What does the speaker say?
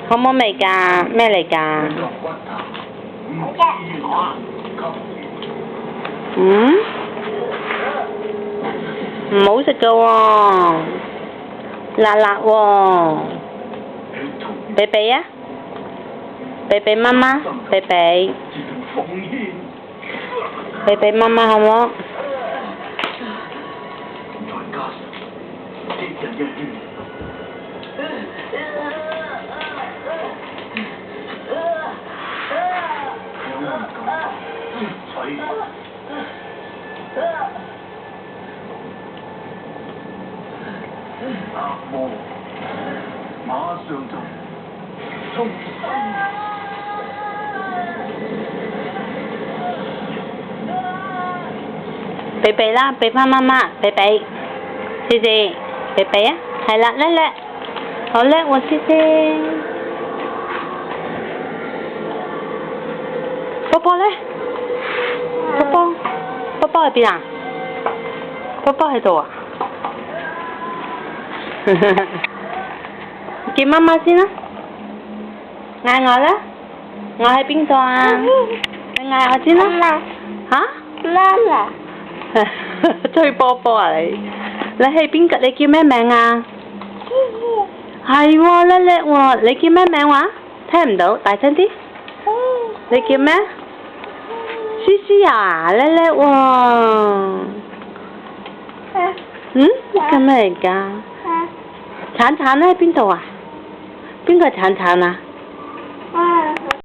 好冇味㗎？咩嚟㗎？嗯？唔好食㗎喎，辣辣喎。俾俾啊！俾媽媽，俾媽媽好冇？惡魔馬上就重生。俾啦，俾返媽媽，俾，謝謝，俾啊，係啦，叻，好叻喎，謝謝。波波咧？波波喺邊啊？波波喺度啊？叫媽媽先啦，嗌我啦，我喺邊度啊？你嗌我先啦。嚇？媽媽。追波波啊你？你係邊個？你叫咩名啊？係喎，叻喎！你叫咩名話？聽唔到，大聲啲。你叫咩？思思啊，叻喎！呢個咩嚟㗎？橙橙咧喺邊度啊？邊個橙橙啊？